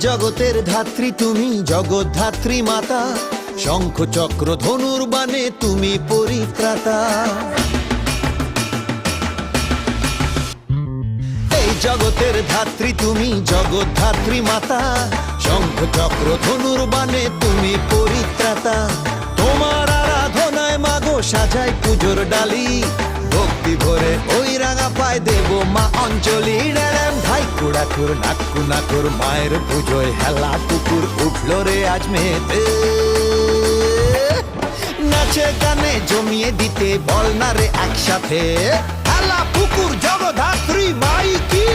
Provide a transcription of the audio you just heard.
জগতের ধাত্রী তুমি, জগদ্ধাত্রী মাতা, শঙ্খ চক্র ধনুর বাণে তুমি পরিত্রাতা। এই জগতের ধাত্রী তুমি, জগদ্ধাত্রী মাতা, শঙ্খ চক্র ধনুর বাণে তুমি পরিত্রাতা। তোমার আরাধনায় মাগো সাজাই পুজোর ডালি, ভক্তি ভরে ওই রাঙা পায় দেব মা অঞ্জলি। ড্যাম ধাই কুড়াকুর নাক্কু নাকুর, মায়ের পুজোয় হেলা কুকুর উঠল রে আজ মেতে। নাচে গানে জমিয়ে দিতে বল না রে একসাথে, হেলা পুকুর জগদ্ধাত্রী মাই কি।